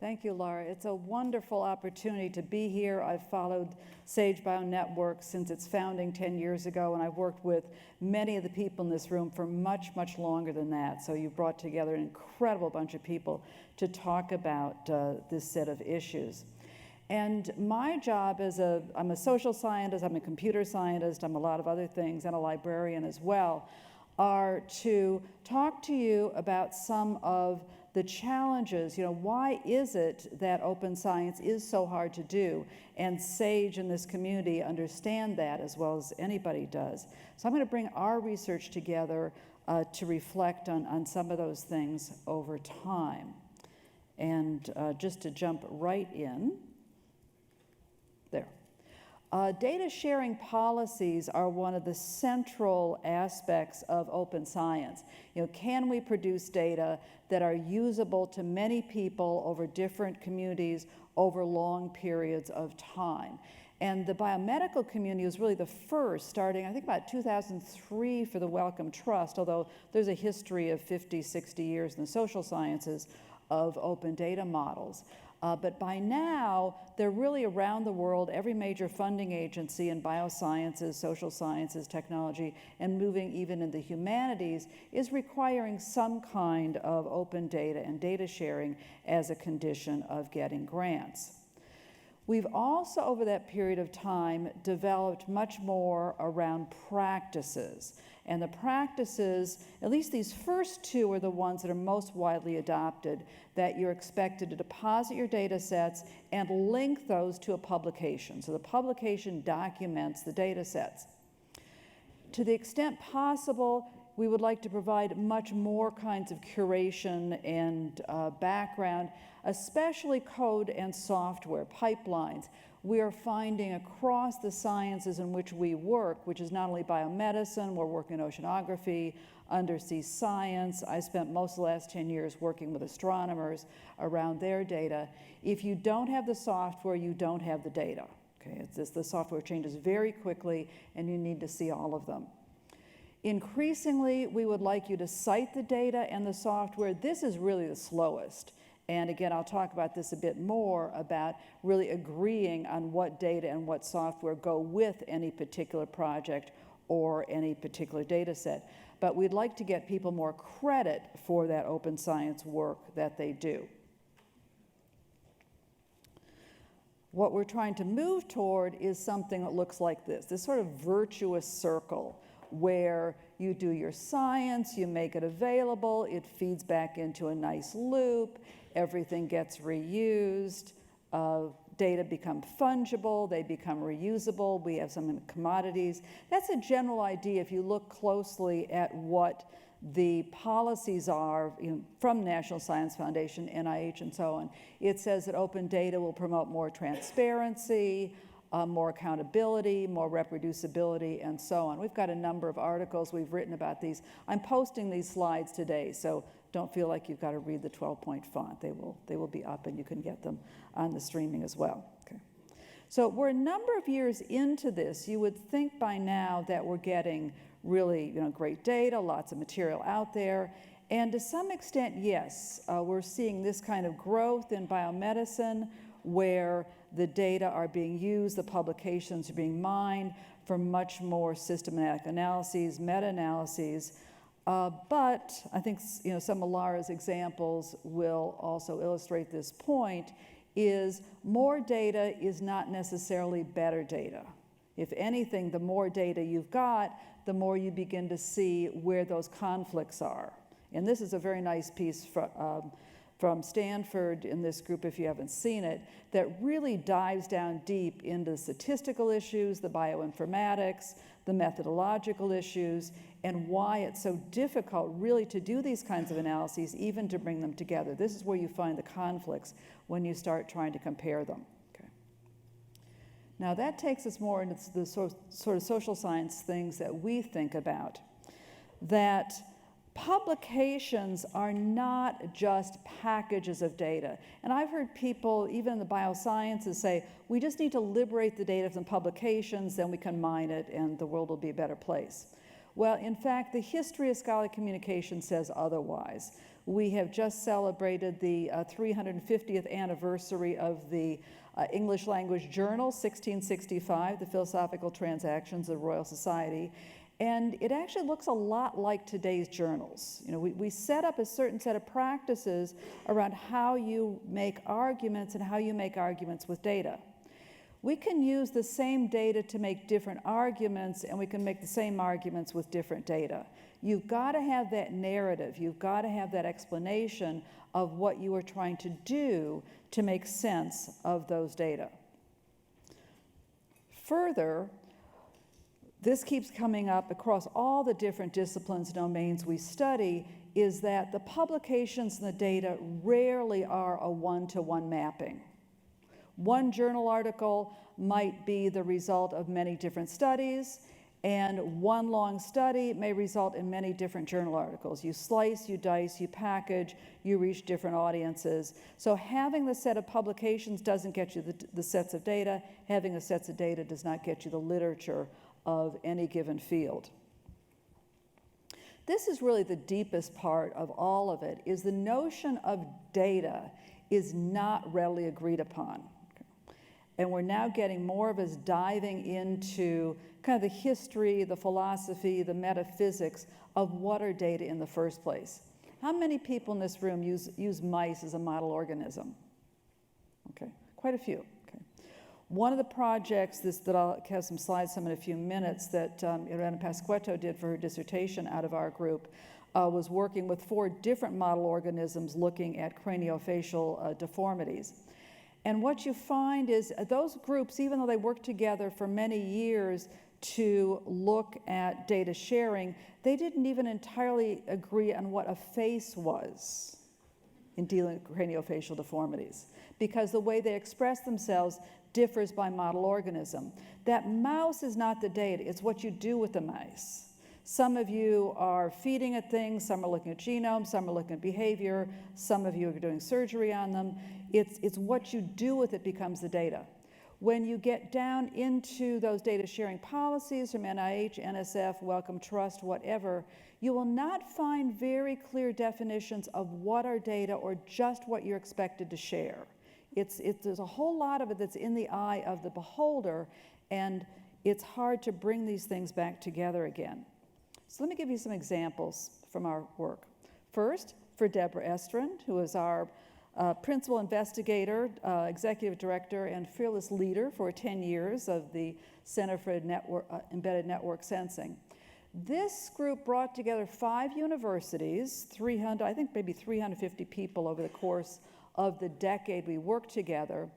Thank you, Laura. It's a wonderful opportunity to be here. I've followed Sage Bionetwork since its founding 10 years ago, and I've worked with many of the people in this room for much, much longer than that. So you brought together an incredible bunch of people to talk about this set of issues. And my job I'm a social scientist, I'm a computer scientist, I'm a lot of other things, and a librarian as well, are to talk to you about some of the challenges. Why is it that open science is so hard to do? And SAGE and this community understand that as well as anybody does. So I'm going to bring our research together to reflect on some of those things over time. And just to jump right in, there. Data sharing policies are one of the central aspects of open science. Can we produce data that are usable to many people over different communities over long periods of time? And the biomedical community was really the first, starting I think about 2003 for the Wellcome Trust, although there's a history of 50, 60 years in the social sciences of open data models. But by now, they're really around the world, every major funding agency in biosciences, social sciences, technology, and moving even in the humanities is requiring some kind of open data and data sharing as a condition of getting grants. We've also, over that period of time, developed much more around practices. And the practices, at least these first two, are the ones that are most widely adopted, that you're expected to deposit your data sets and link those to a publication. So the publication documents the data sets. To the extent possible, we would like to provide much more kinds of curation and background, especially code and software, pipelines. We are finding across the sciences in which we work, which is not only biomedicine, we're working in oceanography, undersea science. I spent most of the last 10 years working with astronomers around their data. If you don't have the software, you don't have the data. Okay, it's just, the software changes very quickly, and you need to see all of them. Increasingly, we would like you to cite the data and the software. This is really the slowest. And again, I'll talk about this a bit more, about really agreeing on what data and what software go with any particular project or any particular data set. But we'd like to get people more credit for that open science work that they do. What we're trying to move toward is something that looks like this sort of virtuous circle, where you do your science, you make it available, it feeds back into a nice loop, everything gets reused, data become fungible, they become reusable, we have some commodities. That's a general idea if you look closely at what the policies are from National Science Foundation, NIH, and so on. It says that open data will promote more transparency, more accountability, more reproducibility, and so on. We've got a number of articles we've written about these. I'm posting these slides today, so don't feel like you've got to read the 12-point font. They will be up, and you can get them on the streaming as well. Okay. So we're a number of years into this. You would think by now that we're getting really great data, lots of material out there, and to some extent, yes, we're seeing this kind of growth in biomedicine, where the data are being used, the publications are being mined for much more systematic analyses, meta-analyses. But I think some of Laura's examples will also illustrate this point, is more data is not necessarily better data. If anything, the more data you've got, the more you begin to see where those conflicts are. And this is a very nice piece from Stanford in this group, if you haven't seen it, that really dives down deep into the statistical issues, the bioinformatics, the methodological issues, and why it's so difficult really to do these kinds of analyses, even to bring them together. This is where you find the conflicts when you start trying to compare them. Okay. Now that takes us more into the sort of social science things that we think about, that publications are not just packages of data. And I've heard people, even in the biosciences, say, we just need to liberate the data from publications, then we can mine it and the world will be a better place. Well, in fact, the history of scholarly communication says otherwise. We have just celebrated the 350th anniversary of the English Language Journal, 1665, the Philosophical Transactions of the Royal Society, and it actually looks a lot like today's journals. You know, we set up a certain set of practices around how you make arguments and how you make arguments with data. We can use the same data to make different arguments, and we can make the same arguments with different data. You've got to have that narrative. You've got to have that explanation of what you are trying to do to make sense of those data. Further, this keeps coming up across all the different disciplines and domains we study, is that the publications and the data rarely are a one-to-one mapping. One journal article might be the result of many different studies, and one long study may result in many different journal articles. You slice, you dice, you package, you reach different audiences. So having the set of publications doesn't get you the sets of data. Having the sets of data does not get you the literature of any given field. This is really the deepest part of all of it, is the notion of data is not readily agreed upon. And we're now getting more of us diving into kind of the history, the philosophy, the metaphysics of what are data in the first place. How many people in this room use mice as a model organism? Okay, quite a few. Okay. One of the projects that I'll have some slides in a few minutes that Irene Pasquetto did for her dissertation out of our group was working with 4 different model organisms looking at craniofacial deformities. And what you find is those groups, even though they worked together for many years to look at data sharing, they didn't even entirely agree on what a face was in dealing with craniofacial deformities, because the way they express themselves differs by model organism. That mouse is not the data, it's what you do with the mice. Some of you are feeding it things, some are looking at genomes, some are looking at behavior, some of you are doing surgery on them. It's what you do with it becomes the data. When you get down into those data sharing policies from NIH, NSF, Wellcome Trust, whatever, you will not find very clear definitions of what are data or just what you're expected to share. There's a whole lot of it that's in the eye of the beholder, and it's hard to bring these things back together again. So let me give you some examples from our work. First, for Deborah Estrin, who is our principal investigator, executive director, and fearless leader for 10 years of the Center for Embedded Network Sensing. This group brought together 5 universities, 300, I think maybe 350 people over the course of the decade we worked together.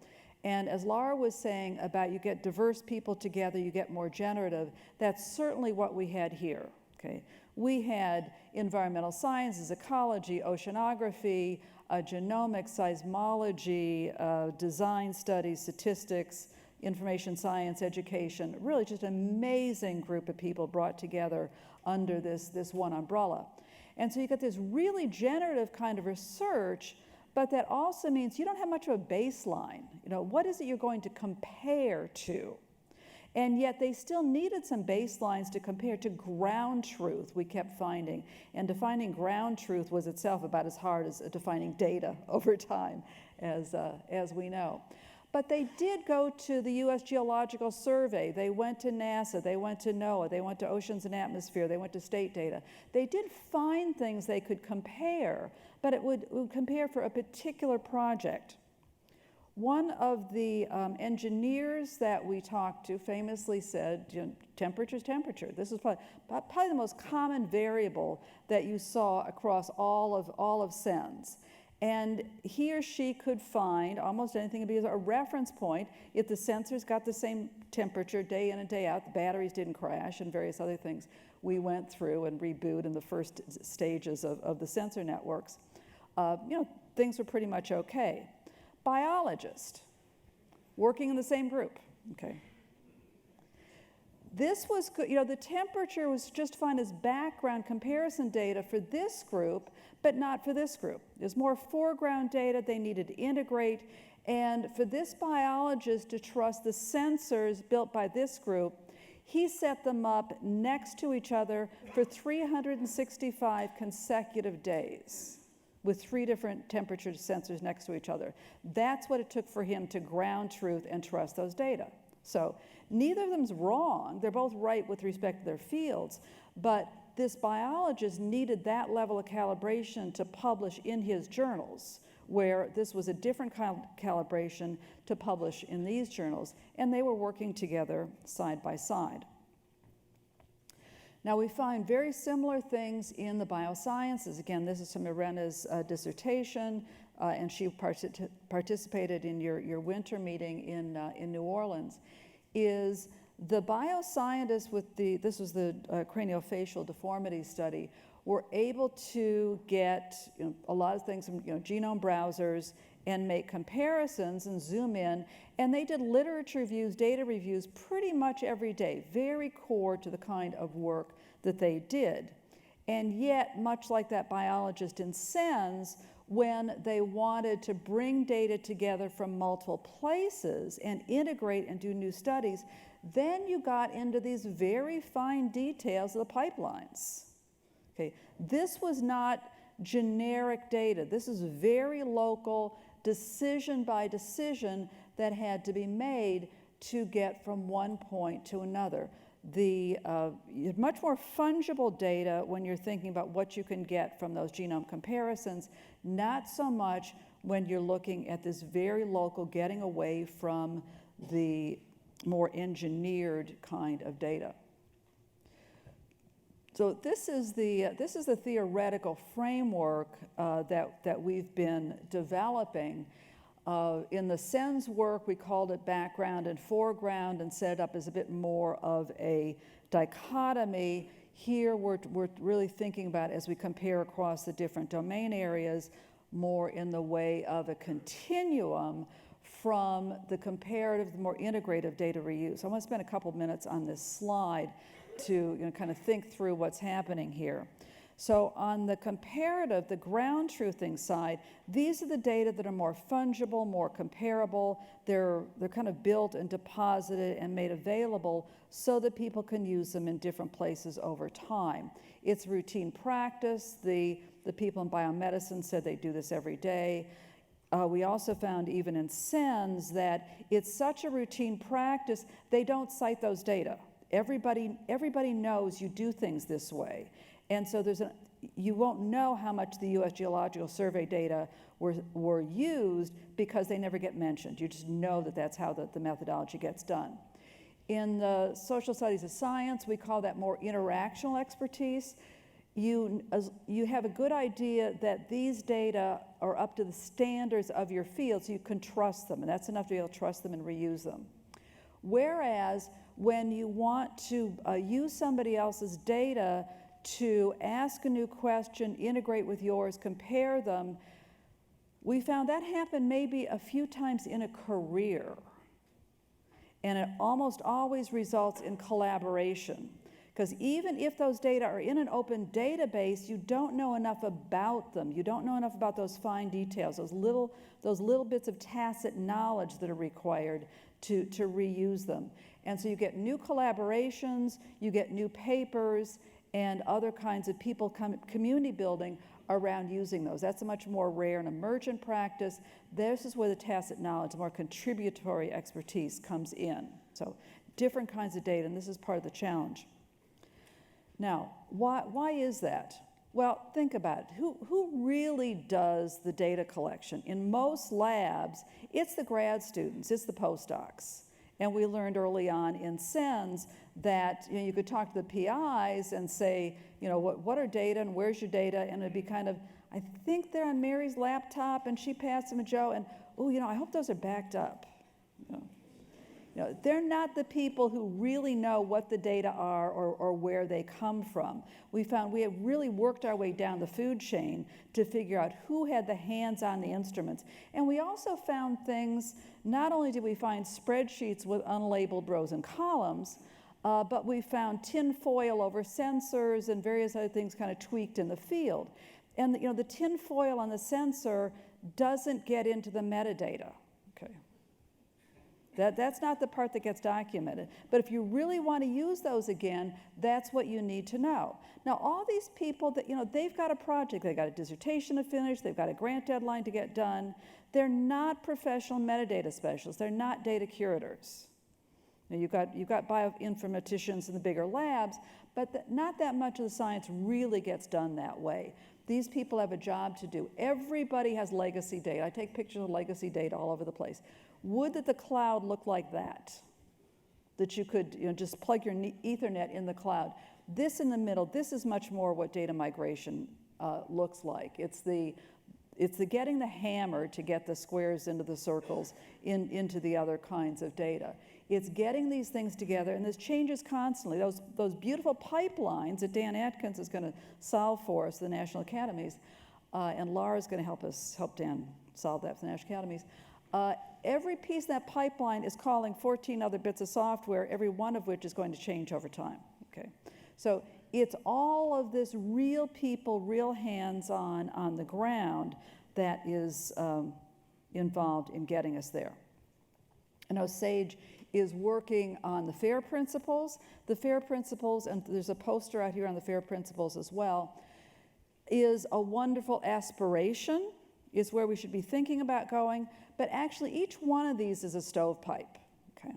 And as Laura was saying about you get diverse people together, you get more generative, that's certainly what we had here. Okay. We had environmental sciences, ecology, oceanography, genomics, seismology, design studies, statistics, information science, education, really just an amazing group of people brought together under this one umbrella. And so you get this really generative kind of research, but that also means you don't have much of a baseline. You know, what is it you're going to compare to? And yet they still needed some baselines to compare to ground truth, we kept finding. And defining ground truth was itself about as hard as defining data over time, as we know. But they did go to the US Geological Survey, they went to NASA, they went to NOAA, they went to Oceans and Atmosphere, they went to state data. They did find things they could compare, but it would compare for a particular project. One of the engineers that we talked to famously said, you know, temperature's temperature. This is probably the most common variable that you saw across all of SENS. And he or she could find almost anything to be a reference point if the sensors got the same temperature day in and day out, the batteries didn't crash, and various other things we went through and reboot in the first stages of the sensor networks. You know, things were pretty much okay. Biologist, working in the same group, okay. This was good, you know, the temperature was just fine as background comparison data for this group, but not for this group. There's more foreground data they needed to integrate, and for this biologist to trust the sensors built by this group, He set them up next to each other for 365 consecutive days with 3 different temperature sensors next to each other. That's what it took for him to ground truth and trust those data. So neither of them's wrong. They're both right with respect to their fields, but this biologist needed that level of calibration to publish in his journals, where this was a different kind of calibration to publish in these journals, and they were working together side by side. Now, we find very similar things in the biosciences. Again, this is from Irena's dissertation, and she participated in your winter meeting in New Orleans, is the bioscientists with this was the craniofacial deformity study, were able to get a lot of things from genome browsers and make comparisons and zoom in, and they did literature reviews, data reviews pretty much every day, very core to the kind of work that they did. And yet, much like that biologist in SENS, when they wanted to bring data together from multiple places and integrate and do new studies, then you got into these very fine details of the pipelines. Okay, this was not generic data. This is very local, decision by decision that had to be made to get from one point to another. You have much more fungible data when you're thinking about what you can get from those genome comparisons, not so much when you're looking at this very local, getting away from the more engineered kind of data. So this is the theoretical framework that we've been developing. In the SENS work, we called it background and foreground and set it up as a bit more of a dichotomy. Here, we're really thinking about, as we compare across the different domain areas, more in the way of a continuum from the comparative, the more integrative data reuse. I want to spend a couple minutes on this slide to kind of think through what's happening here. So on the comparative, the ground truthing side, these are the data that are more fungible, more comparable. They're kind of built and deposited and made available so that people can use them in different places over time. It's routine practice. The people in biomedicine said they do this every day. We also found even in SENS that it's such a routine practice, they don't cite those data. Everybody knows you do things this way. And so you won't know how much the U.S. Geological Survey data were used because they never get mentioned. You just know that that's how the methodology gets done. In the social studies of science, we call that more interactional expertise. You have a good idea that these data are up to the standards of your field, so you can trust them, and that's enough to be able to trust them and reuse them. Whereas when you want to use somebody else's data to ask a new question, integrate with yours, compare them, we found that happened maybe a few times in a career. And it almost always results in collaboration. Because even if those data are in an open database, you don't know enough about them. You don't know enough about those fine details, those little bits of tacit knowledge that are required to reuse them. And so you get new collaborations, you get new papers, and other kinds of people community building around using those. That's a much more rare and emergent practice. This is where the tacit knowledge, the more contributory expertise comes in. So different kinds of data, and this is part of the challenge. Now, why is that? Well, think about it. Who really does the data collection? In most labs, it's the grad students, it's the postdocs. And we learned early on in SENS that you could talk to the PIs and say, what are data and where's your data? And it'd be kind of, I think they're on Mary's laptop and she passed them to Joe, and I hope those are backed up. They're not the people who really know what the data are or where they come from. We found we have really worked our way down the food chain to figure out who had the hands on the instruments. And we also found things, not only did we find spreadsheets with unlabeled rows and columns, but we found tin foil over sensors and various other things kind of tweaked in the field. And the tin foil on the sensor doesn't get into the metadata. Okay. That's not the part that gets documented. But if you really want to use those again, that's what you need to know. Now, all these people that, they've got a project, they've got a dissertation to finish, they've got a grant deadline to get done. They're not professional metadata specialists. They're not data curators. Now, you've got bioinformaticians in the bigger labs, but not that much of the science really gets done that way. These people have a job to do. Everybody has legacy data. I take pictures of legacy data all over the place. Would that the cloud look like that? That you could just plug your Ethernet in the cloud. This in the middle, this is much more what data migration looks like. It's the getting the hammer to get the squares into the circles into the other kinds of data. It's getting these things together, and this changes constantly. Those beautiful pipelines that Dan Atkins is going to solve for us, the National Academies, and Laura's going to help Dan solve that for the National Academies. Every piece of that pipeline is calling 14 other bits of software, every one of which is going to change over time. Okay, so it's all of this real people, real hands-on on the ground that is involved in getting us there. I know SAGE is working on the FAIR principles. The FAIR principles, and there's a poster out here on the FAIR principles as well, is a wonderful aspiration, is where we should be thinking about going, but actually each one of these is a stovepipe. Okay.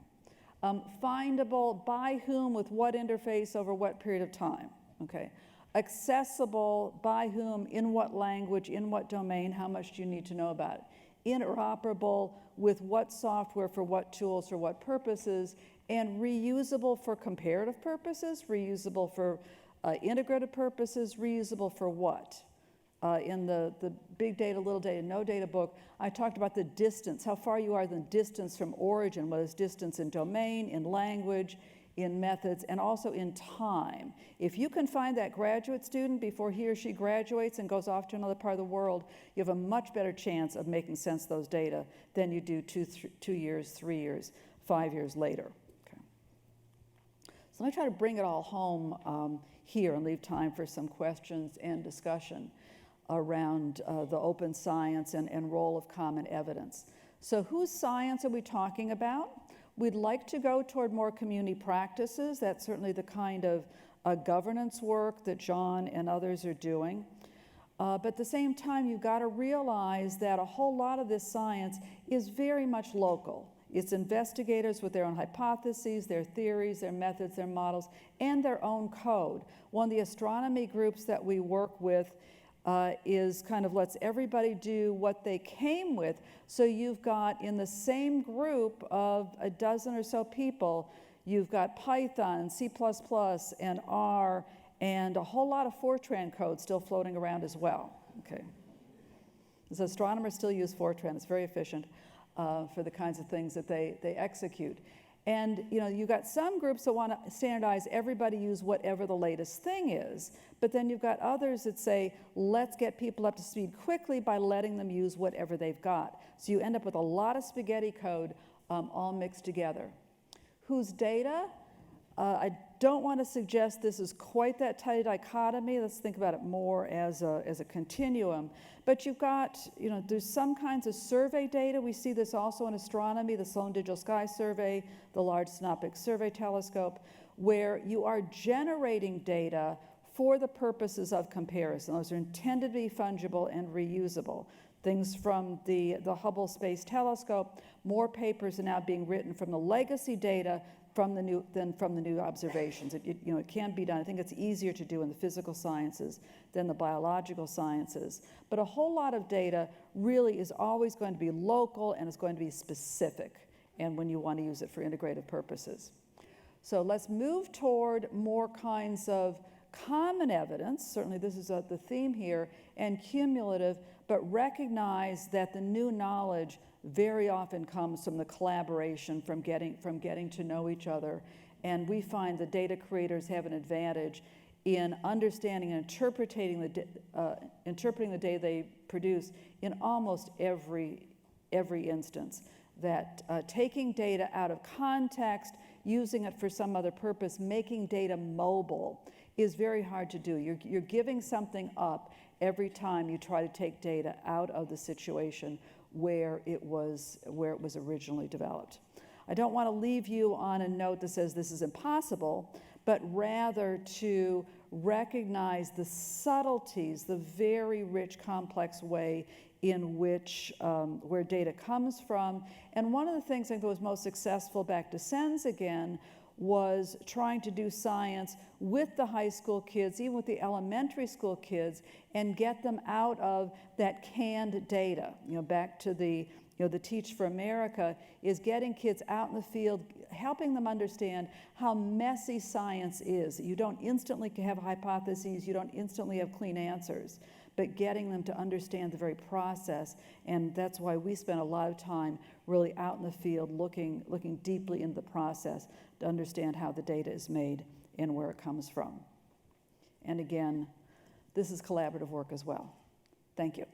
Findable by whom, with what interface, over what period of time. Okay. Accessible by whom, in what language, in what domain, how much do you need to know about it. Interoperable with what software, for what tools, for what purposes, and reusable for comparative purposes, reusable for integrative purposes, reusable for what? In the big data, little data, no data book, I talked about the distance, how far you are the distance from origin, what is distance in domain, in language, in methods, and also in time. If you can find that graduate student before he or she graduates and goes off to another part of the world, you have a much better chance of making sense of those data than you do 2 years, 3 years, 5 years later. Okay. So let me try to bring it all home here and leave time for some questions and discussion around the open science and role of common evidence. So whose science are we talking about? We'd like to go toward more community practices. That's certainly the kind of governance work that John and others are doing. But at the same time, you've got to realize that a whole lot of this science is very much local. It's investigators with their own hypotheses, their theories, their methods, their models, and their own code. One of the astronomy groups that we work with is kind of lets everybody do what they came with. So you've got in the same group of a dozen or so people, you've got Python, C++, and R, and a whole lot of Fortran code still floating around as well. Okay. So astronomers still use Fortran. It's very efficient for the kinds of things that they execute. And you've got some groups that want to standardize, everybody use whatever the latest thing is. But then you've got others that say, let's get people up to speed quickly by letting them use whatever they've got. So you end up with a lot of spaghetti code all mixed together. Whose data? I don't want to suggest this is quite that tight dichotomy. Let's think about it more as a continuum. But you've got, there's some kinds of survey data. We see this also in astronomy, the Sloan Digital Sky Survey, the Large Synoptic Survey Telescope, where you are generating data for the purposes of comparison. Those are intended to be fungible and reusable. Things from the Hubble Space Telescope, more papers are now being written from the legacy data than from the new observations. It can be done. I think it's easier to do in the physical sciences than the biological sciences. But a whole lot of data really is always going to be local and it's going to be specific, and when you want to use it for integrative purposes. So let's move toward more kinds of common evidence. Certainly this is the theme here, and cumulative, but recognize that the new knowledge very often comes from the collaboration, from getting to know each other. And we find the data creators have an advantage in understanding and interpreting the data they produce in almost every instance. That taking data out of context, using it for some other purpose, making data mobile is very hard to do. You're giving something up every time you try to take data out of the situation where it was originally developed. I don't want to leave you on a note that says this is impossible, but rather to recognize the subtleties, the very rich, complex way in which, where data comes from. And one of the things I think that was most successful, back to SENS again, was trying to do science with the high school kids, even with the elementary school kids, and get them out of that canned data. You know, back to the, the Teach for America, is getting kids out in the field, helping them understand how messy science is. You don't instantly have hypotheses, you don't instantly have clean answers, but getting them to understand the very process. And that's why we spend a lot of time really out in the field looking deeply into the process to understand how the data is made and where it comes from. And again, this is collaborative work as well. Thank you.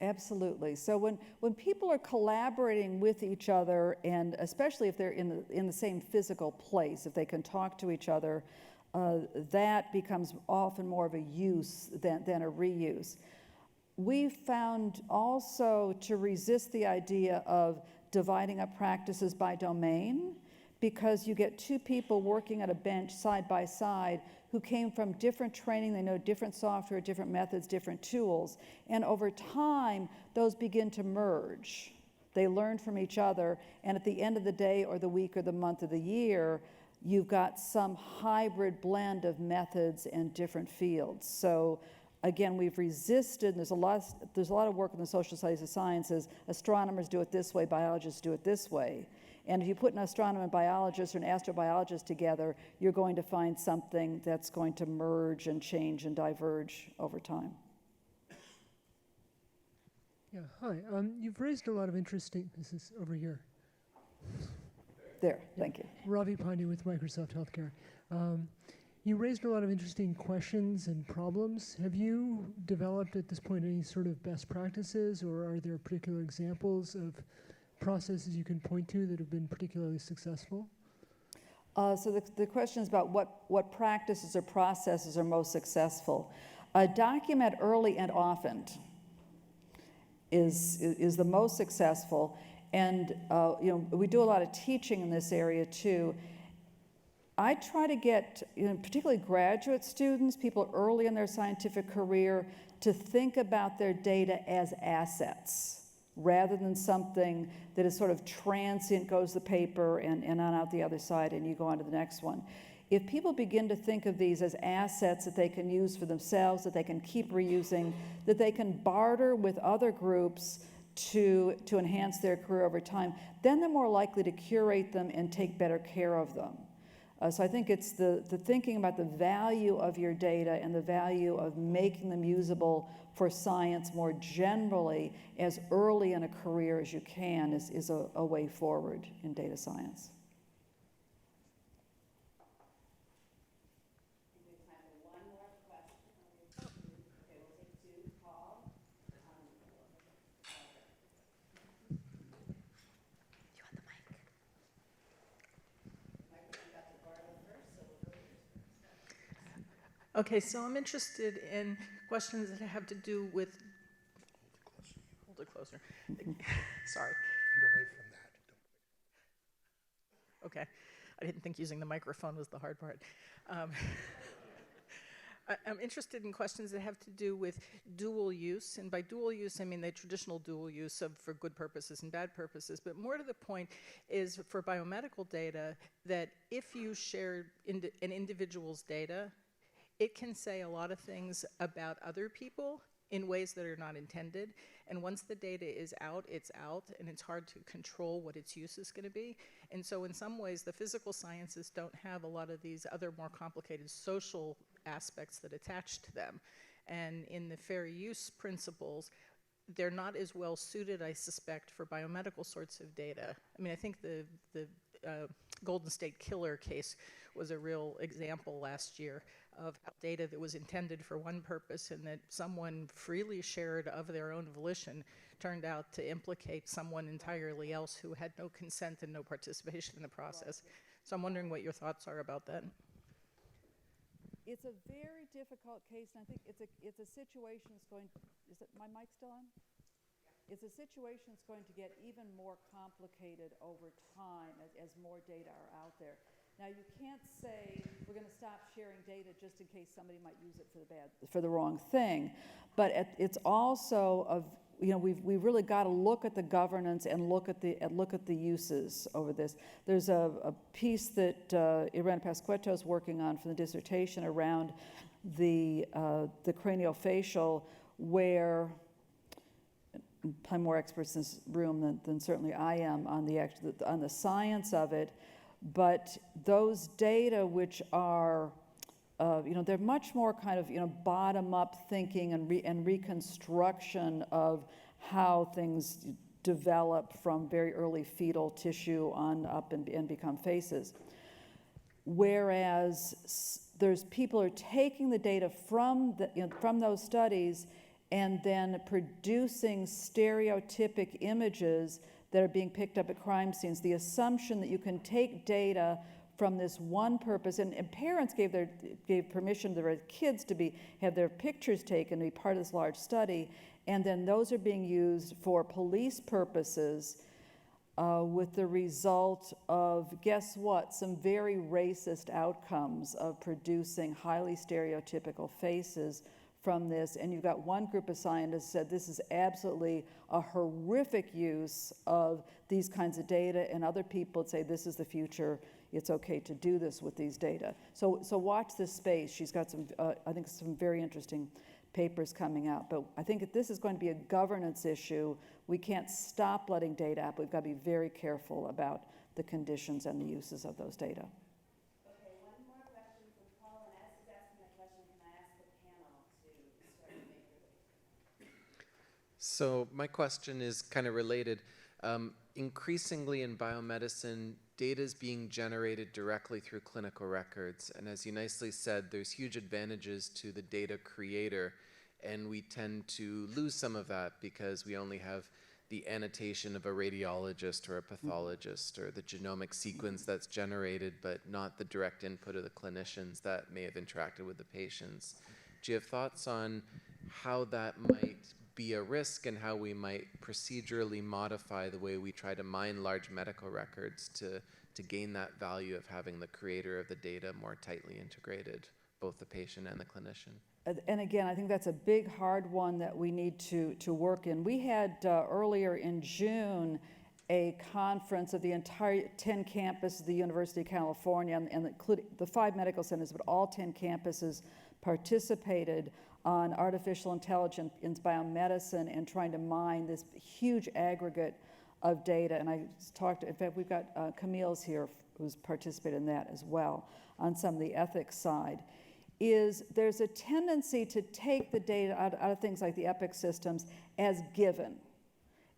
Absolutely. So when people are collaborating with each other, and especially if they're in the same physical place, if they can talk to each other, that becomes often more of a use than a reuse. We've found also to resist the idea of dividing up practices by domain, because you get two people working at a bench side by side who came from different training, they know different software, different methods, different tools, and over time, those begin to merge. They learn from each other, and at the end of the day or the week or the month or the year, you've got some hybrid blend of methods and different fields. So again, we've resisted, there's a lot of work in the social studies and sciences. Astronomers do it this way, biologists do it this way. And if you put an astronomer and biologist or an astrobiologist together, you're going to find something that's going to merge and change and diverge over time. Yeah, hi. You've raised a lot of interesting, this is over here. There, thank you. Ravi Pandey with Microsoft Healthcare. You raised a lot of interesting questions and problems. Have you developed at this point any sort of best practices, or are there particular examples of processes you can point to that have been particularly successful? So the question is about what practices or processes are most successful. Document early and often is the most successful. And we do a lot of teaching in this area too. I try to get, particularly graduate students, people early in their scientific career, to think about their data as assets, rather than something that is sort of transient, goes the paper and on out the other side and you go on to the next one. If people begin to think of these as assets that they can use for themselves, that they can keep reusing, that they can barter with other groups to enhance their career over time, then they're more likely to curate them and take better care of them. So I think it's the thinking about the value of your data and the value of making them usable for science more generally as early in a career as you can is a way forward in data science. Okay, so I'm interested in questions that have to do with, hold it closer. Sorry. And away from that. Okay, I didn't think using the microphone was the hard part. I'm interested in questions that have to do with dual use, and by dual use I mean the traditional dual use of for good purposes and bad purposes, but more to the point is for biomedical data that if you share an individual's data, it can say a lot of things about other people in ways that are not intended. And once the data is out, and it's hard to control what its use is going to be. And so in some ways, the physical sciences don't have a lot of these other more complicated social aspects that attach to them. And in the fair use principles, they're not as well suited, I suspect, for biomedical sorts of data. I mean, I think the Golden State Killer case was a real example last year of how data that was intended for one purpose and that someone freely shared of their own volition turned out to implicate someone entirely else who had no consent and no participation in the process. So I'm wondering what your thoughts are about that. It's a very difficult case, and I think it's a situation that's going, is it, my mic still on? It's a situation that's going to get even more complicated over time as more data are out there. Now, you can't say we're going to stop sharing data just in case somebody might use it for the wrong thing, but it's also of, you know, we've really got to look at the governance and look at the uses over this. There's a piece that Irene Pasquetto is working on for the dissertation around the craniofacial, where I'm more experts in this room than certainly I am on the science of it. But those data, which are, you know, they're much more kind of, you know, bottom-up thinking and reconstruction of how things develop from very early fetal tissue on up and become faces. Whereas there's people who are taking the data from those studies and then producing stereotypic images that are being picked up at crime scenes. The assumption that you can take data from this one purpose, and parents gave permission to their kids to have their pictures taken to be part of this large study, and then those are being used for police purposes, with the result of, guess what, some very racist outcomes of producing highly stereotypical faces from this. And you've got one group of scientists said this is absolutely a horrific use of these kinds of data, and other people would say this is the future, it's okay to do this with these data. So watch this space. She's got some, I think, some very interesting papers coming out. But I think this is going to be a governance issue. We can't stop letting data out, but we've got to be very careful about the conditions and the uses of those data. Okay, one more question from Paul, and as he's asking that question, can I ask the panel to start to make their So my question is kind of related. Increasingly in biomedicine, data is being generated directly through clinical records. And as you nicely said, there's huge advantages to the data creator. And we tend to lose some of that because we only have the annotation of a radiologist or a pathologist or the genomic sequence that's generated, but not the direct input of the clinicians that may have interacted with the patients. Do you have thoughts on how that might be a risk and how we might procedurally modify the way we try to mine large medical records to gain that value of having the creator of the data more tightly integrated, both the patient and the clinician? And again, I think that's a big, hard one that we need to work in. We had earlier in June a conference of the entire 10 campuses of the University of California, and including the 5 medical centers, but all 10 campuses participated on artificial intelligence in biomedicine and trying to mine this huge aggregate of data. And I talked, in fact, we've got Camille's here who's participated in that as well on some of the ethics side. There's a tendency to take the data out of things like the EPIC systems as given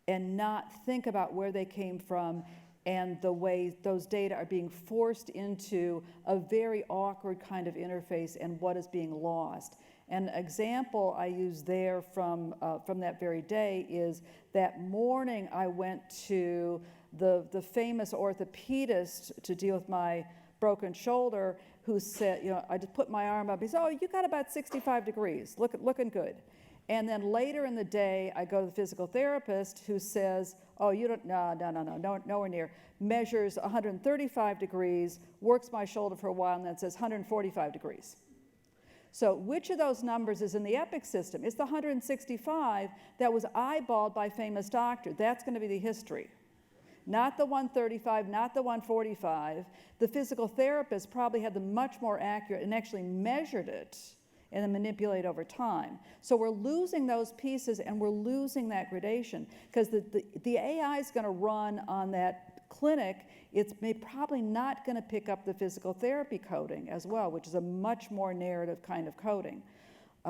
and not think about where they came from and the way those data are being forced into a very awkward kind of interface and what is being lost. An example I use there from that very day is that morning I went to the famous orthopedist to deal with my broken shoulder, who said, you know, I just put my arm up. He said, oh, you got about 65 degrees, looking good. And then later in the day, I go to the physical therapist who says, oh, you don't, no, nowhere near. Measures 135 degrees, works my shoulder for a while, and then says 145 degrees. So which of those numbers is in the EPIC system? It's the 165 that was eyeballed by famous doctor. That's going to be the history. Not the 135, not the 145. The physical therapist probably had the much more accurate and actually measured it and then manipulate over time. So we're losing those pieces, and we're losing that gradation, because the AI is going to run on that clinic. It's probably not going to pick up the physical therapy coding as well, which is a much more narrative kind of coding.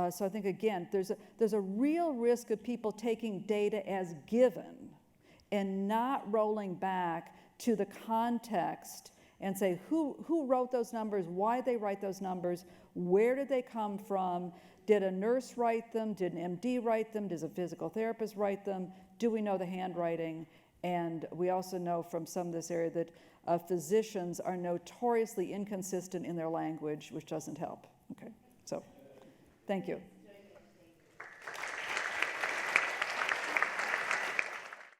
So I think, again, there's a real risk of people taking data as given and not rolling back to the context and say who wrote those numbers, why they write those numbers, where did they come from, did a nurse write them, did an MD write them, does a physical therapist write them, do we know the handwriting? And we also know from some of this area that physicians are notoriously inconsistent in their language, which doesn't help. Okay, so thank you.